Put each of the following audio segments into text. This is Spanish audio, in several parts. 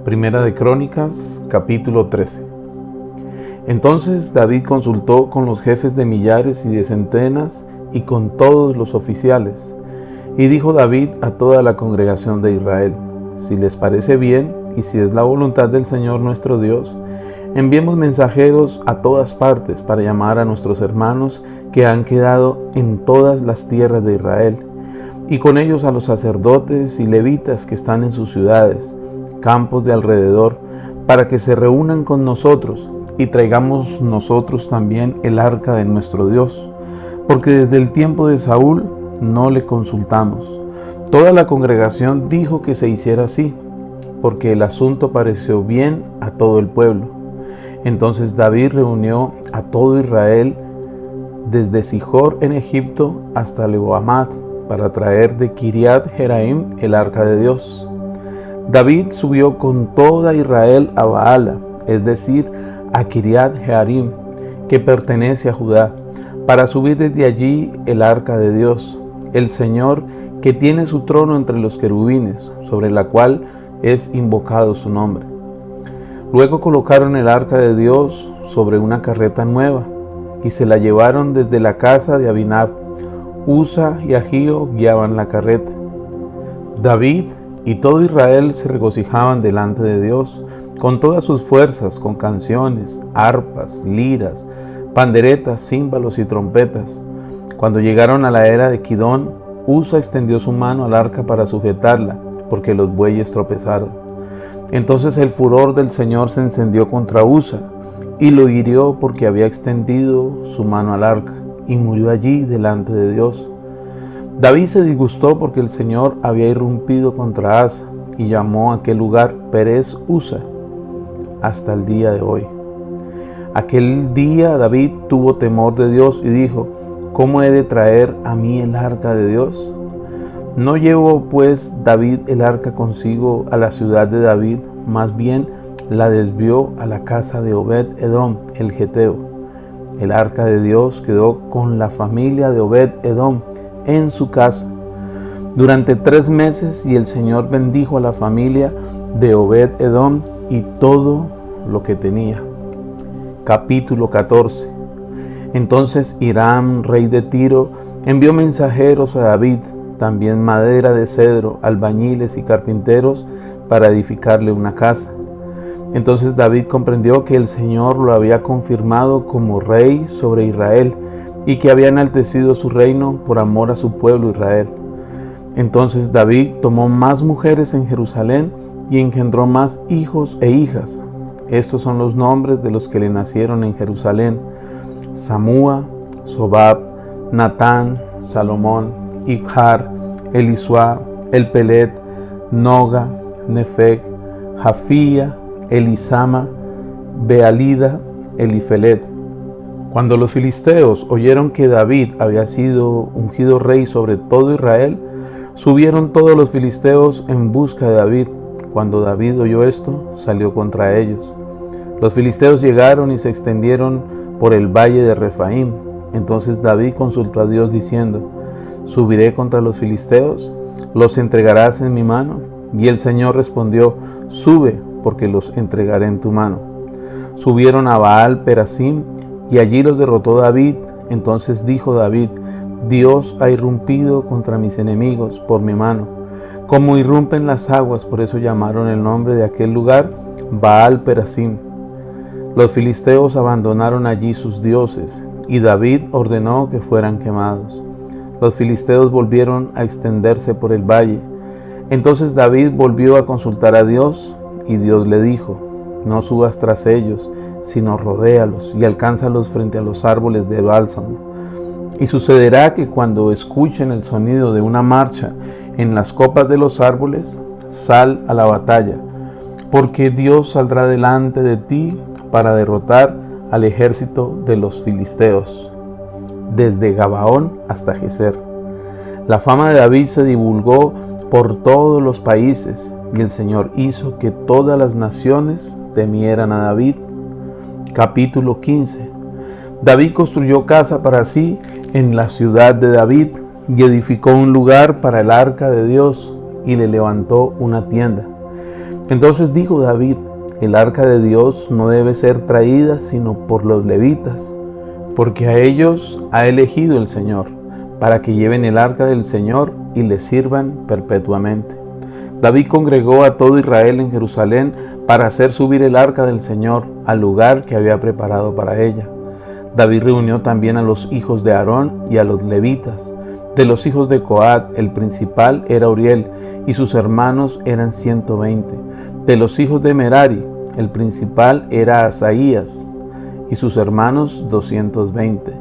Primera de Crónicas, capítulo 13. Entonces David consultó con los jefes de millares y de centenas y con todos los oficiales. Y dijo David a toda la congregación de Israel: si les parece bien y si es la voluntad del Señor nuestro Dios, enviemos mensajeros a todas partes para llamar a nuestros hermanos que han quedado en todas las tierras de Israel, y con ellos a los sacerdotes y levitas que están en sus ciudades, campos de alrededor, para que se reúnan con nosotros y traigamos nosotros también el arca de nuestro Dios, porque desde el tiempo de Saúl no le consultamos. Toda la congregación dijo que se hiciera así, porque el asunto pareció bien a todo el pueblo. Entonces David reunió a todo Israel desde Sijor en Egipto hasta Lebo-Hamat, para traer de Kiriat Jeraim el arca de Dios. David subió con toda Israel a Baala, es decir, a Kiriat Jearim, que pertenece a Judá, para subir desde allí el arca de Dios, el Señor, que tiene su trono entre los querubines, sobre la cual es invocado su nombre. Luego colocaron el arca de Dios sobre una carreta nueva, y se la llevaron desde la casa de Abinab. Usa y Ahío guiaban la carreta. David y todo Israel se regocijaban delante de Dios con todas sus fuerzas, con canciones, arpas, liras, panderetas, címbalos y trompetas. Cuando llegaron a la era de Kidón, Usa extendió su mano al arca para sujetarla, porque los bueyes tropezaron. Entonces el furor del Señor se encendió contra Usa, y lo hirió porque había extendido su mano al arca, y murió allí delante de Dios. David se disgustó porque el Señor había irrumpido contra Asa, y llamó a aquel lugar Perez Usa hasta el día de hoy. Aquel día David tuvo temor de Dios y dijo: ¿cómo he de traer a mí el arca de Dios? No llevó pues David el arca consigo a la ciudad de David, más bien la desvió a la casa de Obed-Edom el Geteo. El arca de Dios quedó con la familia de Obed-Edom en su casa durante 3 meses, y el Señor bendijo a la familia de Obed-Edom y todo lo que tenía. Capítulo 14. Entonces Hiram, rey de Tiro, envió mensajeros a David, también madera de cedro, albañiles y carpinteros, para edificarle una casa. Entonces David comprendió que el Señor lo había confirmado como rey sobre Israel, y que había enaltecido su reino por amor a su pueblo Israel. Entonces David tomó más mujeres en Jerusalén y engendró más hijos e hijas. Estos son los nombres de los que le nacieron en Jerusalén: Samúa, Sobab, Natán, Salomón, Ibjar, Elisuá, Elpelet, Noga, Nefeg, Jafía, Elisama, Bealida, Elifelet. Cuando los filisteos oyeron que David había sido ungido rey sobre todo Israel, subieron todos los filisteos en busca de David. Cuando David oyó esto, salió contra ellos. Los filisteos llegaron y se extendieron por el valle de Refaim. Entonces David consultó a Dios diciendo: ¿subiré contra los filisteos? ¿Los entregarás en mi mano? Y el Señor respondió: sube, porque los entregaré en tu mano. Subieron a Baal Perasim, y allí los derrotó David. Entonces dijo David: Dios ha irrumpido contra mis enemigos por mi mano, como irrumpen las aguas. Por eso llamaron el nombre de aquel lugar Baal Perasim. Los filisteos abandonaron allí sus dioses, y David ordenó que fueran quemados. Los filisteos volvieron a extenderse por el valle. Entonces David volvió a consultar a Dios, y Dios le dijo: no subas tras ellos, sino rodéalos y alcánzalos frente a los árboles de bálsamo. Y sucederá que cuando escuchen el sonido de una marcha en las copas de los árboles, sal a la batalla, porque Dios saldrá delante de ti para derrotar al ejército de los filisteos, desde Gabaón hasta Geser. La fama de David se divulgó por todos los países, y el Señor hizo que todas las naciones temieran a David. Capítulo 15. David construyó casa para sí en la ciudad de David, y edificó un lugar para el arca de Dios, y le levantó una tienda. Entonces dijo David: el arca de Dios no debe ser traída sino por los levitas, porque a ellos ha elegido el Señor, para que lleven el arca del Señor y le sirvan perpetuamente. David congregó a todo Israel en Jerusalén para hacer subir el arca del Señor al lugar que había preparado para ella. David reunió también a los hijos de Aarón y a los levitas. De los hijos de Coat, el principal era Uriel, y sus hermanos eran 120. De los hijos de Merari, el principal era Asaías, y sus hermanos 220.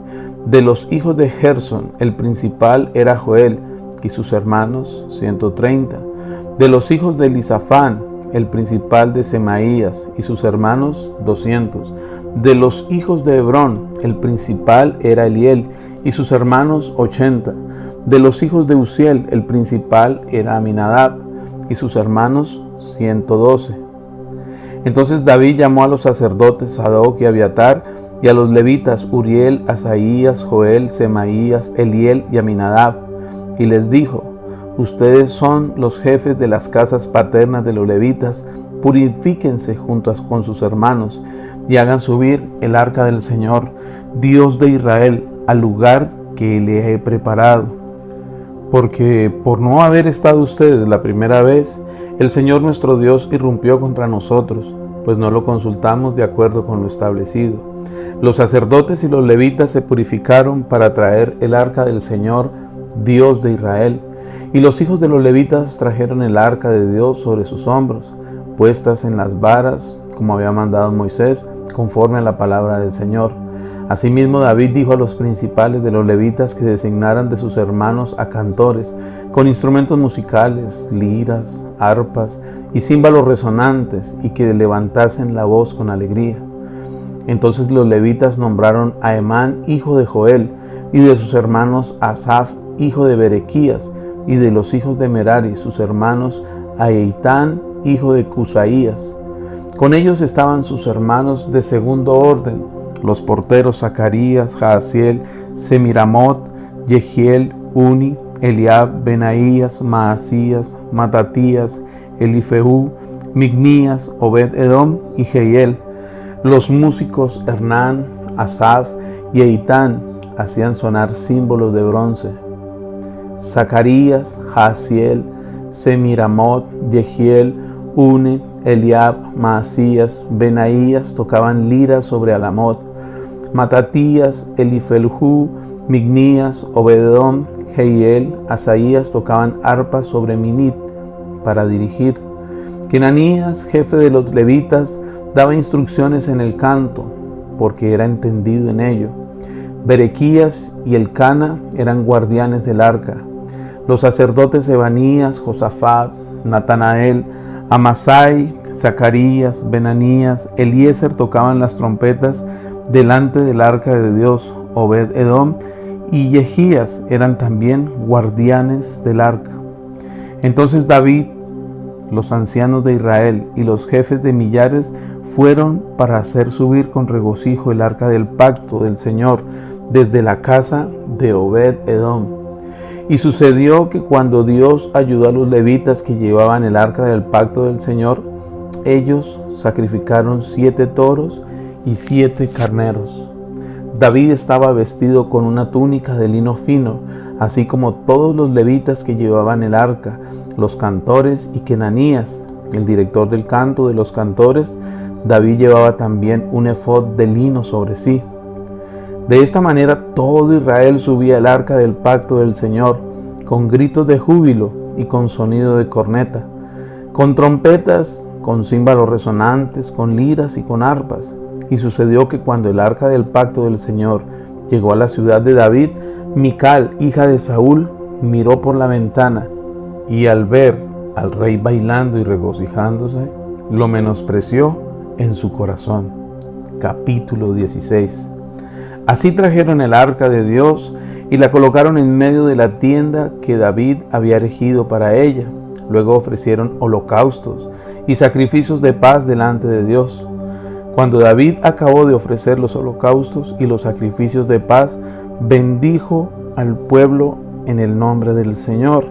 De los hijos de Gersón, el principal era Joel, y sus hermanos 130. De los hijos de Elisafán, el principal de Semaías, y sus hermanos 200. De los hijos de Hebrón, el principal era Eliel, y sus hermanos 80. De los hijos de Uziel, el principal era Aminadab, y sus hermanos 112. Entonces David llamó a los sacerdotes Sadoc y Abiatar, y a los levitas Uriel, Asaías, Joel, Semaías, Eliel y Aminadab, y les dijo: ustedes son los jefes de las casas paternas de los levitas, purifíquense junto con sus hermanos, y hagan subir el arca del Señor, Dios de Israel, al lugar que le he preparado. Porque por no haber estado ustedes la primera vez, el Señor nuestro Dios irrumpió contra nosotros, pues no lo consultamos de acuerdo con lo establecido. Los sacerdotes y los levitas se purificaron para traer el arca del Señor, Dios de Israel, y los hijos de los levitas trajeron el arca de Dios sobre sus hombros, puestas en las varas, como había mandado Moisés, conforme a la palabra del Señor. Asimismo David dijo a los principales de los levitas que designaran de sus hermanos a cantores, con instrumentos musicales, liras, arpas y címbalos resonantes, y que levantasen la voz con alegría. Entonces los levitas nombraron a Emán, hijo de Joel, y de sus hermanos a Asaf, hijo de Berequías, y de los hijos de Merari, sus hermanos, a Eitán, hijo de Cusaías. Con ellos estaban sus hermanos de segundo orden, los porteros Zacarías, Jaasiel, Semiramot, Yehiel, Uni, Eliab, Benaías, Maasías, Matatías, Elifehú, Mignías, Obed-edom y Jehiel. Los músicos Hernán, Asaf y Eitán hacían sonar símbolos de bronce. Zacarías, Jaasiel, Semiramot, Yehiel, Uni, Eliab, Maasías, Benaías tocaban liras sobre Alamot. Matatías, Elifelhú, Mignías, Obed-edom, Jehiel, Asaías tocaban arpas sobre Minit para dirigir. Kenanías, jefe de los levitas, daba instrucciones en el canto, porque era entendido en ello. Berequías y Elcana eran guardianes del arca. Los sacerdotes Ebanías, Josafat, Natanael, Amasai, Zacarías, Benanías, Eliezer tocaban las trompetas delante del arca de Dios. Obed-edom y Yehías eran también guardianes del arca. Entonces David, los ancianos de Israel y los jefes de millares fueron para hacer subir con regocijo el arca del pacto del Señor desde la casa de Obed-edom. Y sucedió que cuando Dios ayudó a los levitas que llevaban el arca del pacto del Señor, ellos sacrificaron 7 toros y 7 carneros. David estaba vestido con una túnica de lino fino, así como todos los levitas que llevaban el arca, los cantores y Kenanías, el director del canto de los cantores. David llevaba también un efod de lino sobre sí. De esta manera todo Israel subía el arca del pacto del Señor, con gritos de júbilo y con sonido de corneta, con trompetas, con címbalos resonantes, con liras y con arpas. Y sucedió que cuando el arca del pacto del Señor llegó a la ciudad de David, Mical, hija de Saúl, miró por la ventana, y al ver al rey bailando y regocijándose, lo menospreció en su corazón. Capítulo 16. Así trajeron el arca de Dios y la colocaron en medio de la tienda que David había erigido para ella. Luego ofrecieron holocaustos y sacrificios de paz delante de Dios. Cuando David acabó de ofrecer los holocaustos y los sacrificios de paz, bendijo al pueblo en el nombre del Señor.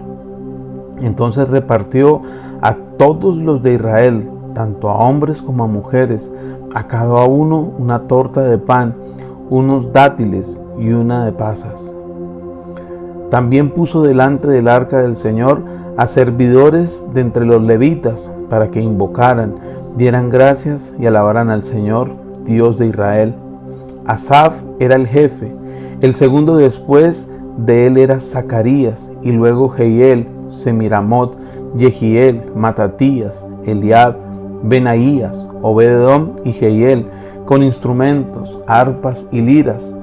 Entonces repartió a todos los de Israel, tanto a hombres como a mujeres, a cada uno una torta de pan, unos dátiles y una de pasas. También puso delante del arca del Señor a servidores de entre los levitas, para que invocaran, dieran gracias y alabaran al Señor, Dios de Israel. Asaf era el jefe, el segundo después de él era Zacarías, y luego Jehiel, Semiramot, Yehiel, Matatías, Eliab, Benaías, Obed-edom y Jehiel, con instrumentos, arpas y liras.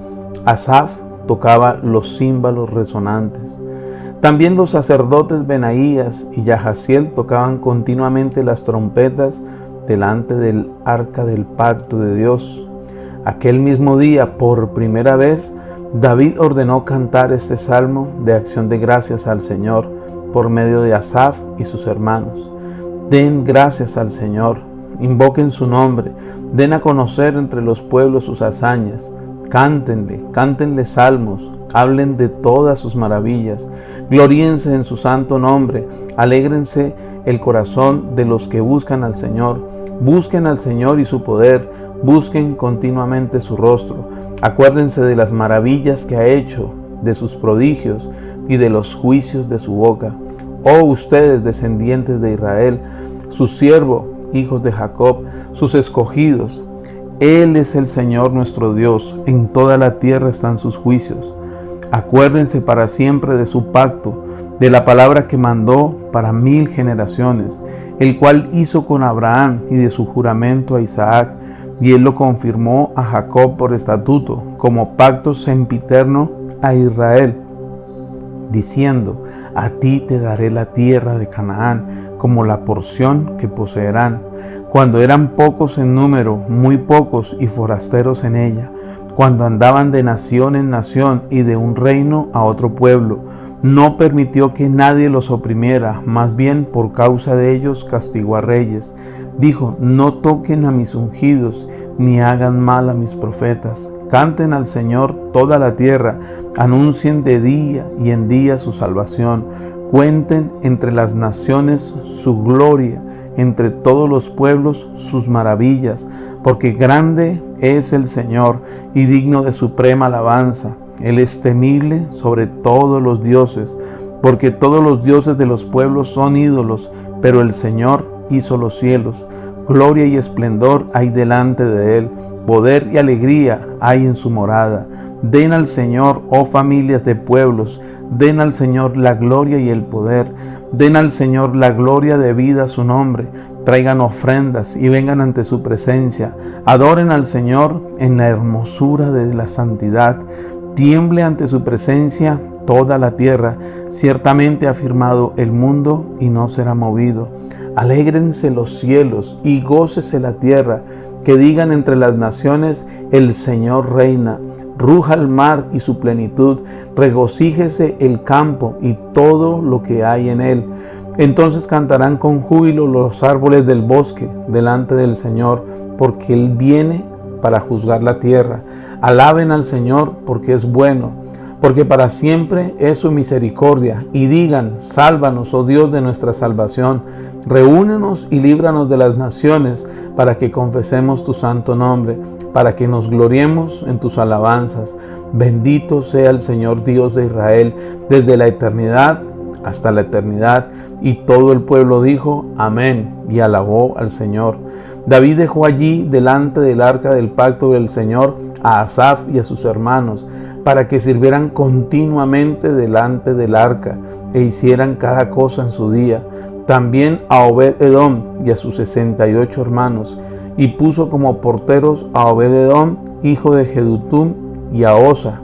Asaf tocaba los címbalos resonantes. También los sacerdotes Benaías y Yahaziel tocaban continuamente las trompetas delante del arca del pacto de Dios. Aquel mismo día, por primera vez, David ordenó cantar este salmo de acción de gracias al Señor por medio de Asaf y sus hermanos. Den gracias al Señor, invoquen su nombre, den a conocer entre los pueblos sus hazañas. Cántenle salmos, hablen de todas sus maravillas, gloríense en su santo nombre, alégrense el corazón de los que buscan al Señor, busquen al Señor y su poder, busquen continuamente su rostro, acuérdense de las maravillas que ha hecho, de sus prodigios y de los juicios de su boca. Oh ustedes, descendientes de Israel, su siervo, hijos de Jacob, sus escogidos. Él es el Señor nuestro Dios, en toda la tierra están sus juicios. Acuérdense para siempre de su pacto, de la palabra que mandó para 1000 generaciones, el cual hizo con Abraham, y de su juramento a Isaac, y él lo confirmó a Jacob por estatuto, como pacto sempiterno a Israel, diciendo: a ti te daré la tierra de Canaán como la porción que poseerán. Cuando eran pocos en número, muy pocos y forasteros en ella, cuando andaban de nación en nación y de un reino a otro pueblo, no permitió que nadie los oprimiera, más bien por causa de ellos castigó a reyes. Dijo: no toquen a mis ungidos, ni hagan mal a mis profetas. Canten al Señor toda la tierra, anuncien de día y en día su salvación. Cuenten entre las naciones su gloria, entre todos los pueblos sus maravillas, porque grande es el Señor y digno de suprema alabanza. Él es temible sobre todos los dioses, porque todos los dioses de los pueblos son ídolos, pero el Señor hizo los cielos. Gloria y esplendor hay delante de él, poder y alegría hay en su morada. Den al Señor, oh familias de pueblos, den al Señor la gloria y el poder. Den al Señor la gloria debida a su nombre. Traigan ofrendas y vengan ante su presencia. Adoren al Señor en la hermosura de la santidad. Tiemble ante su presencia toda la tierra. Ciertamente ha firmado el mundo y no será movido. Alégrense los cielos y gócese la tierra. Que digan entre las naciones: el Señor reina. Ruja el mar y su plenitud, regocíjese el campo y todo lo que hay en él. Entonces cantarán con júbilo los árboles del bosque delante del Señor, porque Él viene para juzgar la tierra. Alaben al Señor porque es bueno, porque para siempre es su misericordia. Y digan: sálvanos, oh Dios de nuestra salvación. Reúnenos y líbranos de las naciones, para que confesemos tu santo nombre, para que nos gloriemos en tus alabanzas. Bendito sea el Señor Dios de Israel, desde la eternidad hasta la eternidad. Y todo el pueblo dijo: amén, y alabó al Señor. David dejó allí delante del arca del pacto del Señor a Asaf y a sus hermanos, para que sirvieran continuamente delante del arca e hicieran cada cosa en su día. También a Obed-edom y a sus 68 hermanos, y puso como porteros a Obed-edom, hijo de Jedutum, y a Osa.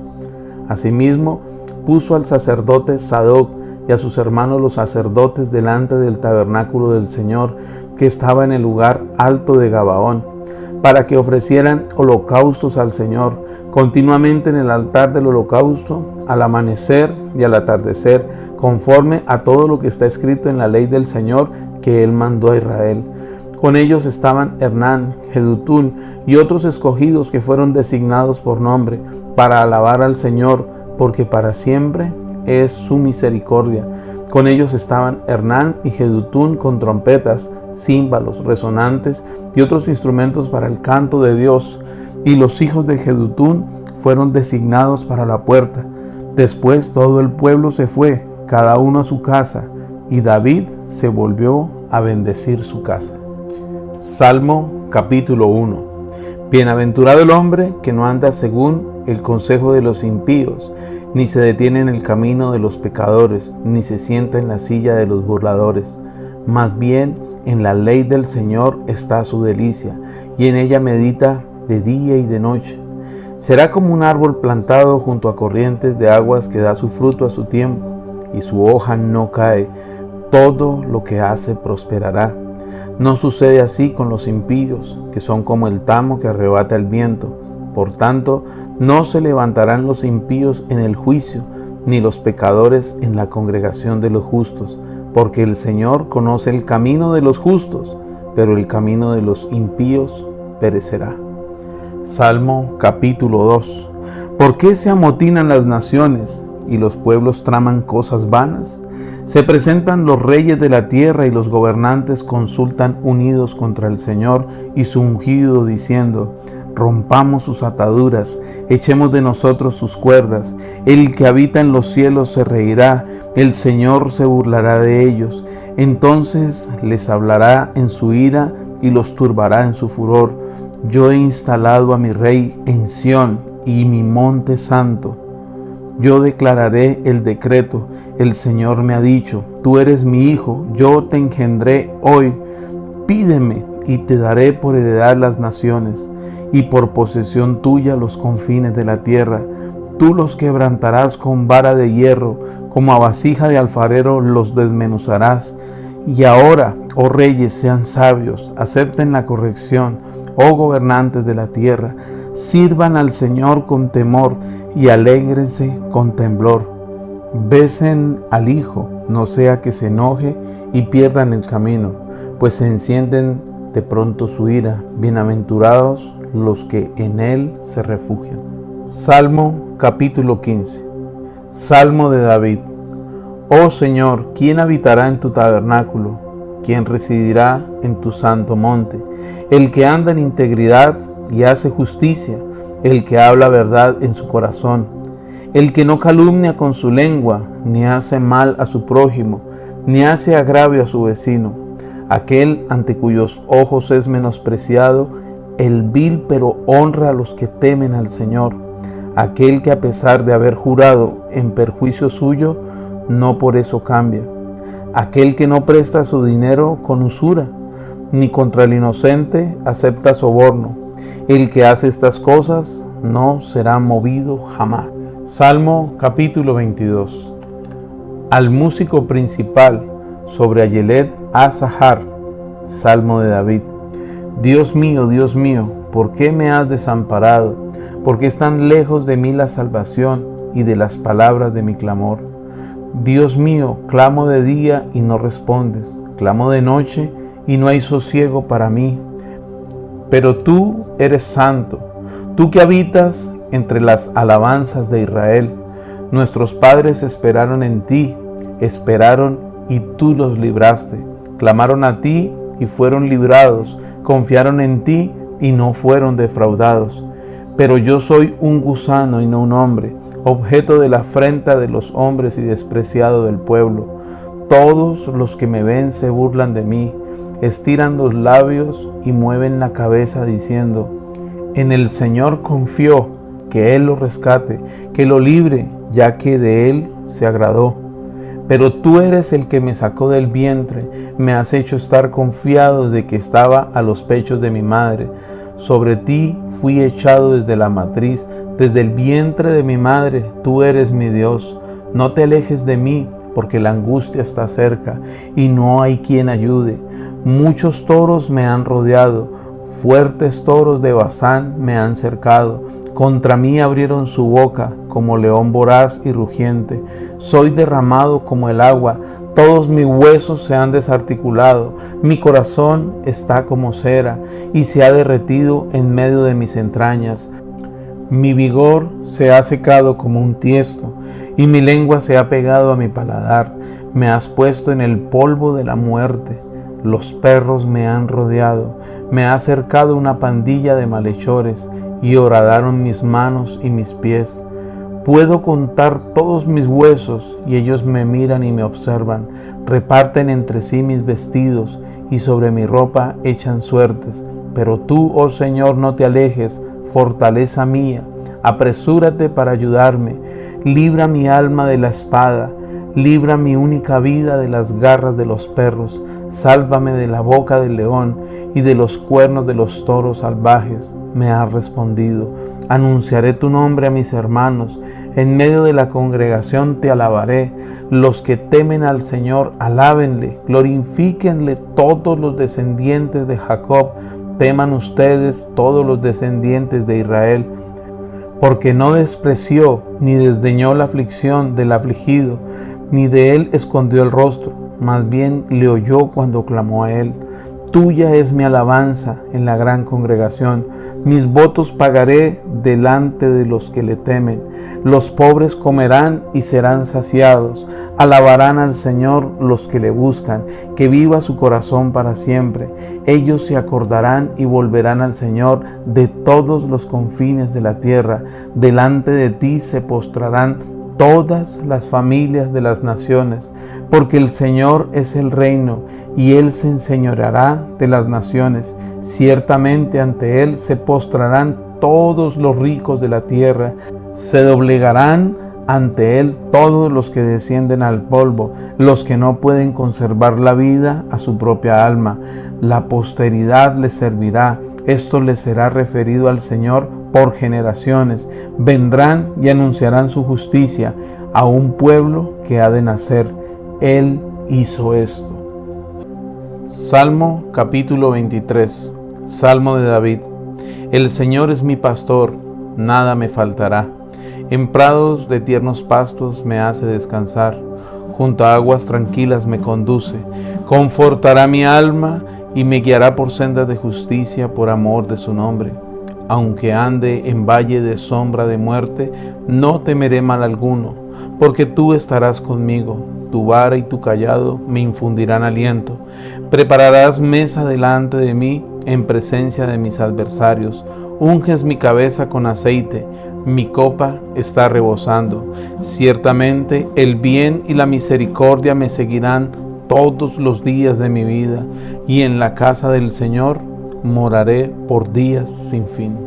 Asimismo, puso al sacerdote Sadoc y a sus hermanos los sacerdotes delante del tabernáculo del Señor, que estaba en el lugar alto de Gabaón, para que ofrecieran holocaustos al Señor, continuamente en el altar del holocausto, al amanecer y al atardecer, conforme a todo lo que está escrito en la ley del Señor que Él mandó a Israel. Con ellos estaban Hernán, Jedutún y otros escogidos que fueron designados por nombre, para alabar al Señor, porque para siempre es su misericordia. Con ellos estaban Hernán y Jedutún con trompetas, címbalos, resonantes y otros instrumentos para el canto de Dios. Y los hijos de Jedutún fueron designados para la puerta. Después todo el pueblo se fue, cada uno a su casa, y David se volvió a bendecir su casa. Salmo capítulo 1. Bienaventurado el hombre que no anda según el consejo de los impíos, ni se detiene en el camino de los pecadores, ni se sienta en la silla de los burladores. Más bien en la ley del Señor está su delicia, y en ella medita de día y de noche. Será como un árbol plantado junto a corrientes de aguas que da su fruto a su tiempo, y su hoja no cae. Todo lo que hace prosperará. No sucede así con los impíos, que son como el tamo que arrebata el viento. Por tanto, no se levantarán los impíos en el juicio, ni los pecadores en la congregación de los justos, porque el Señor conoce el camino de los justos, pero el camino de los impíos perecerá. Salmo capítulo 2. ¿Por qué se amotinan las naciones y los pueblos traman cosas vanas? Se presentan los reyes de la tierra y los gobernantes consultan unidos contra el Señor y su ungido, diciendo: rompamos sus ataduras, echemos de nosotros sus cuerdas. El que habita en los cielos se reirá, el Señor se burlará de ellos. Entonces les hablará en su ira y los turbará en su furor. Yo he instalado a mi rey en Sión y mi monte santo. Yo declararé el decreto. El Señor me ha dicho: tú eres mi hijo, yo te engendré hoy. Pídeme y te daré por heredad las naciones, y por posesión tuya los confines de la tierra. Tú los quebrantarás con vara de hierro, como a vasija de alfarero los desmenuzarás. Y ahora, oh reyes, sean sabios, acepten la corrección, oh gobernantes de la tierra, sirvan al Señor con temor y alégrense con temblor. Besen al Hijo, no sea que se enoje y pierdan el camino, pues se encienden de pronto su ira. Bienaventurados los que en Él se refugian. Salmo capítulo 15. Salmo de David. Oh Señor, ¿quién habitará en tu tabernáculo? ¿Quién residirá en tu santo monte? El que anda en integridad y hace justicia, el que habla verdad en su corazón, el que no calumnia con su lengua, ni hace mal a su prójimo, ni hace agravio a su vecino, aquel ante cuyos ojos es menospreciado el vil, pero honra a los que temen al Señor, aquel que a pesar de haber jurado en perjuicio suyo, no por eso cambia, aquel que no presta su dinero con usura, ni contra el inocente acepta soborno. El que hace estas cosas no será movido jamás. Salmo capítulo 22. Al músico principal sobre Ayelet Asahar. Salmo de David. Dios mío, ¿por qué me has desamparado? ¿Por qué están lejos de mí la salvación y de las palabras de mi clamor? Dios mío, clamo de día y no respondes, clamo de noche y no hay sosiego para mí. Pero tú eres santo, tú que habitas entre las alabanzas de Israel. Nuestros padres esperaron en ti, esperaron y tú los libraste. Clamaron a ti y fueron librados, confiaron en ti y no fueron defraudados. Pero yo soy un gusano y no un hombre, objeto de la afrenta de los hombres y despreciado del pueblo. Todos los que me ven se burlan de mí, estiran los labios y mueven la cabeza diciendo: en el Señor confió, que Él lo rescate, que lo libre, ya que de Él se agradó. Pero tú eres el que me sacó del vientre, me has hecho estar confiado desde que estaba a los pechos de mi madre. Sobre ti fui echado desde la matriz, desde el vientre de mi madre, tú eres mi Dios. No te alejes de mí, porque la angustia está cerca y no hay quien ayude. Muchos toros me han rodeado, fuertes toros de Basán me han cercado. Contra mí abrieron su boca como león voraz y rugiente. Soy derramado como el agua, todos mis huesos se han desarticulado. Mi corazón está como cera y se ha derretido en medio de mis entrañas. Mi vigor se ha secado como un tiesto y mi lengua se ha pegado a mi paladar. Me has puesto en el polvo de la muerte. Los perros me han rodeado. Me ha cercado una pandilla de malhechores y horadaron mis manos y mis pies. Puedo contar todos mis huesos y ellos me miran y me observan. Reparten entre sí mis vestidos y sobre mi ropa echan suertes. Pero tú, oh Señor, no te alejes, fortaleza mía. Apresúrate para ayudarme. Libra mi alma de la espada. Libra mi única vida de las garras de los perros. Sálvame de la boca del león y de los cuernos de los toros salvajes. Me has respondido. Anunciaré tu nombre a mis hermanos. En medio de la congregación te alabaré. Los que temen al Señor, alábenle. Glorifíquenle todos los descendientes de Jacob. Teman ustedes todos los descendientes de Israel. Porque no despreció ni desdeñó la aflicción del afligido, ni de él escondió el rostro, más bien le oyó cuando clamó a él. Tuya es mi alabanza en la gran congregación. Mis votos pagaré delante de los que le temen. Los pobres comerán y serán saciados. Alabarán al Señor los que le buscan. Que viva su corazón para siempre. Ellos se acordarán y volverán al Señor de todos los confines de la tierra. Delante de ti se postrarán todas las familias de las naciones, porque el Señor es el reino, y Él se enseñoreará de las naciones. Ciertamente ante Él se postrarán todos los ricos de la tierra, se doblegarán ante Él todos los que descienden al polvo, los que no pueden conservar la vida a su propia alma. La posteridad les servirá, esto les será referido al Señor por generaciones. Vendrán y anunciarán su justicia a un pueblo que ha de nacer. Él hizo esto. Salmo capítulo 23. Salmo de David. El Señor es mi pastor, nada me faltará. En prados de tiernos pastos me hace descansar. Junto a aguas tranquilas me conduce. Confortará mi alma y me guiará por sendas de justicia por amor de su nombre. Aunque ande en valle de sombra de muerte, no temeré mal alguno, porque tú estarás conmigo. Tu vara y tu cayado me infundirán aliento. Prepararás mesa delante de mí en presencia de mis adversarios. Unges mi cabeza con aceite, mi copa está rebosando. Ciertamente el bien y la misericordia me seguirán todos los días de mi vida, y en la casa del Señor moraré por días sin fin.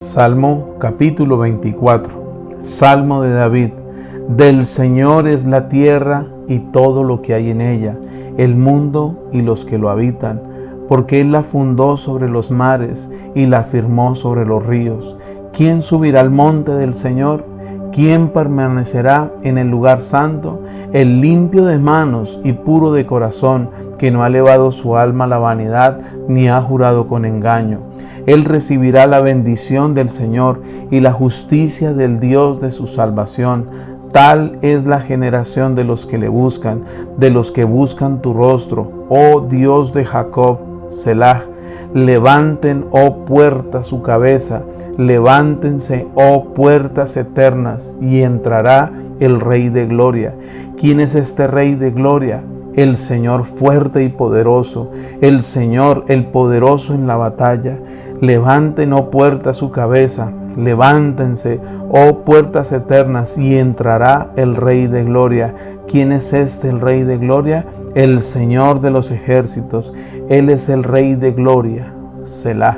Salmo capítulo 24. Salmo de David. Del Señor es la tierra y todo lo que hay en ella, el mundo y los que lo habitan, porque Él la fundó sobre los mares y la firmó sobre los ríos. ¿Quién subirá al monte del Señor? ¿Quién permanecerá en el lugar santo? El limpio de manos y puro de corazón, que no ha elevado su alma a la vanidad, ni ha jurado con engaño. Él recibirá la bendición del Señor y la justicia del Dios de su salvación. Tal es la generación de los que le buscan, de los que buscan tu rostro, oh Dios de Jacob. Selah. Levanten, oh puertas, su cabeza, levántense, oh puertas eternas, y entrará el Rey de Gloria. ¿Quién es este Rey de Gloria? El Señor fuerte y poderoso, el Señor, el poderoso en la batalla. Levanten, oh puertas, su cabeza, levántense, oh puertas eternas, y entrará el Rey de Gloria. ¿Quién es este, el Rey de Gloria? El Señor de los ejércitos. Él es el Rey de Gloria. Selah.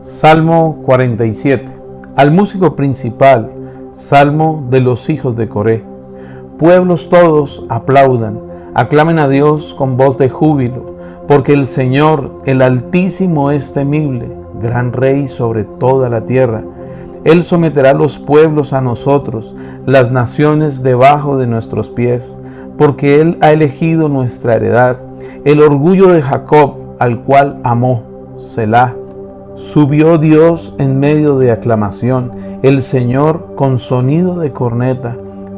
Salmo 47. Al músico principal, Salmo de los hijos de Coré. Pueblos todos aplaudan, aclamen a Dios con voz de júbilo, porque el Señor, el Altísimo, es temible, gran Rey sobre toda la tierra. Él someterá los pueblos a nosotros, las naciones debajo de nuestros pies, porque Él ha elegido nuestra heredad, el orgullo de Jacob, al cual amó. Selah. Subió Dios en medio de aclamación, el Señor con sonido de corneta.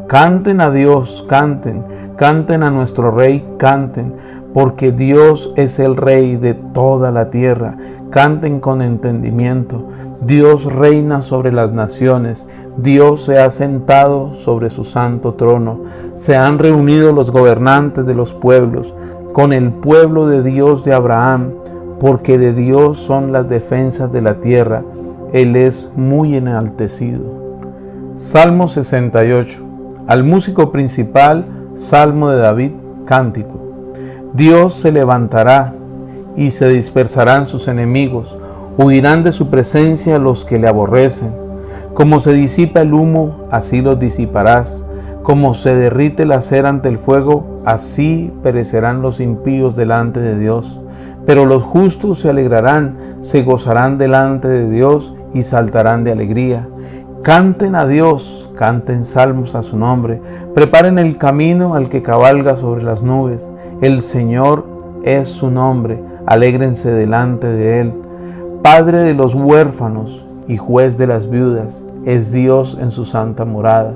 Canten a Dios, canten a nuestro Rey, canten, porque Dios es el Rey de toda la tierra. Canten con entendimiento. Dios reina sobre las naciones. Dios se ha sentado sobre su santo trono. Se han reunido los gobernantes de los pueblos con el pueblo de Dios de Abraham, porque de Dios son las defensas de la tierra. Él es muy enaltecido. Salmo 68. Al músico principal, Salmo de David, cántico. Dios se levantará y se dispersarán sus enemigos. Huirán de su presencia los que le aborrecen. Como se disipa el humo, así los disiparás. Como se derrite la cera ante el fuego, así perecerán los impíos delante de Dios. Pero los justos se alegrarán, se gozarán delante de Dios y saltarán de alegría. Canten a Dios, canten salmos a su nombre. Preparen el camino al que cabalga sobre las nubes. El Señor es su nombre, alégrense delante de Él. Padre de los huérfanos y juez de las viudas, es Dios en su santa morada.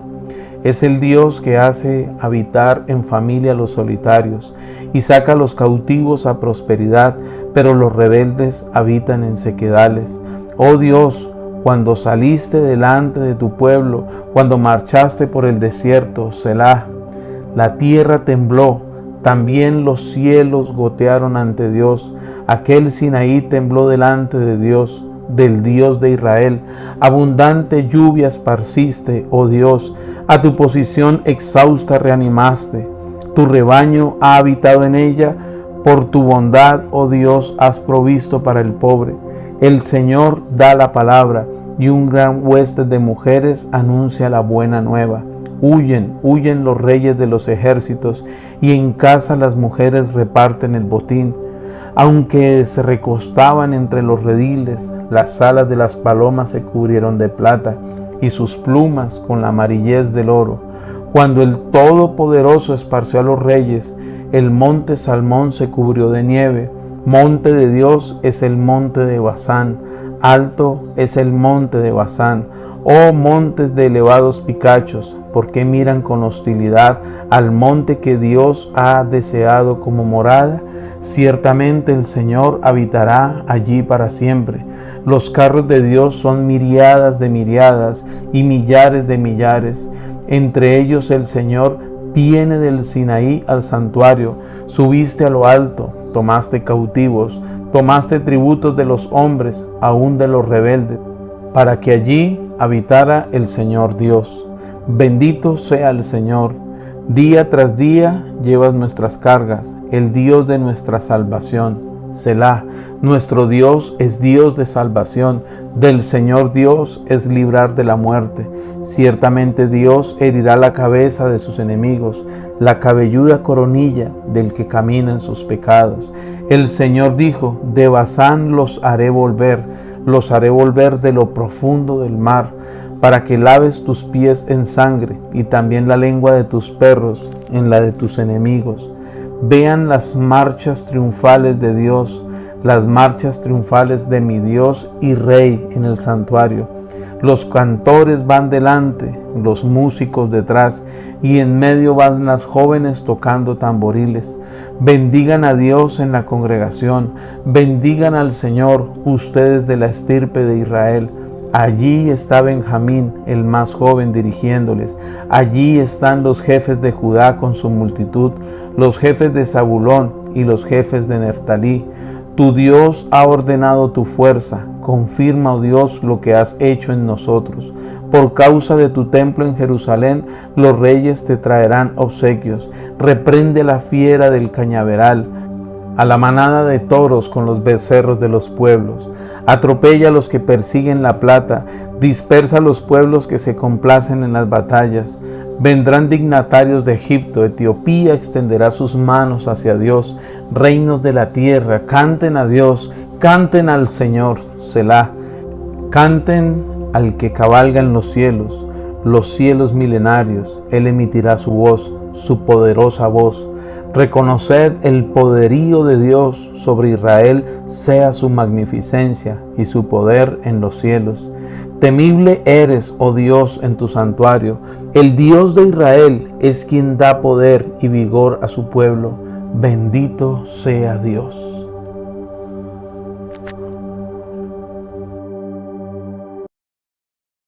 Es el Dios que hace habitar en familia a los solitarios y saca a los cautivos a prosperidad, pero los rebeldes habitan en sequedales. Oh Dios, cuando saliste delante de tu pueblo, cuando marchaste por el desierto, Selah, la tierra tembló, también los cielos gotearon ante Dios. Aquel Sinaí tembló delante de Dios, del Dios de Israel. Abundante lluvia esparciste, oh Dios, a tu posición exhausta reanimaste. Tu rebaño ha habitado en ella, por tu bondad, oh Dios, has provisto para el pobre. El Señor da la palabra, y un gran hueste de mujeres anuncia la buena nueva. Huyen los reyes de los ejércitos, y en casa las mujeres reparten el botín. Aunque se recostaban entre los rediles, las alas de las palomas se cubrieron de plata, y sus plumas con la amarillez del oro. Cuando el Todopoderoso esparció a los reyes, el monte Salmón se cubrió de nieve. Monte de Dios es el monte de Basán, alto es el monte de Basán. Oh montes de elevados picachos, ¿por qué miran con hostilidad al monte que Dios ha deseado como morada? Ciertamente el Señor habitará allí para siempre. Los carros de Dios son miriadas de miriadas y millares de millares. Entre ellos el Señor viene del Sinaí al santuario. Subiste a lo alto, tomaste cautivos, tomaste tributos de los hombres, aún de los rebeldes, para que allí habitara el Señor Dios. Bendito sea el Señor. Día tras día llevas nuestras cargas, el Dios de nuestra salvación. Selah, nuestro Dios es Dios de salvación, del Señor Dios es librar de la muerte. Ciertamente Dios herirá la cabeza de sus enemigos, la cabelluda coronilla del que camina en sus pecados. El Señor dijo, de Basán los haré volver de lo profundo del mar, para que laves tus pies en sangre y también la lengua de tus perros en la de tus enemigos. Vean las marchas triunfales de Dios, las marchas triunfales de mi Dios y Rey en el santuario. Los cantores van delante, los músicos detrás, y en medio van las jóvenes tocando tamboriles. Bendigan a Dios en la congregación, bendigan al Señor, ustedes de la estirpe de Israel. Allí está Benjamín, el más joven, dirigiéndoles. Allí están los jefes de Judá con su multitud, los jefes de Zabulón y los jefes de Neftalí. Tu Dios ha ordenado tu fuerza. Confirma, oh Dios, lo que has hecho en nosotros. Por causa de tu templo en Jerusalén, los reyes te traerán obsequios. Reprende a la fiera del cañaveral, a la manada de toros con los becerros de los pueblos. Atropella a los que persiguen la plata, dispersa a los pueblos que se complacen en las batallas. Vendrán dignatarios de Egipto, Etiopía extenderá sus manos hacia Dios. Reinos de la tierra, canten a Dios, canten al Señor, Selah. Canten al que cabalga en los cielos milenarios. Él emitirá su voz, su poderosa voz. Reconoced el poderío de Dios sobre Israel, sea su magnificencia y su poder en los cielos. Temible eres, oh Dios, en tu santuario. El Dios de Israel es quien da poder y vigor a su pueblo. Bendito sea Dios.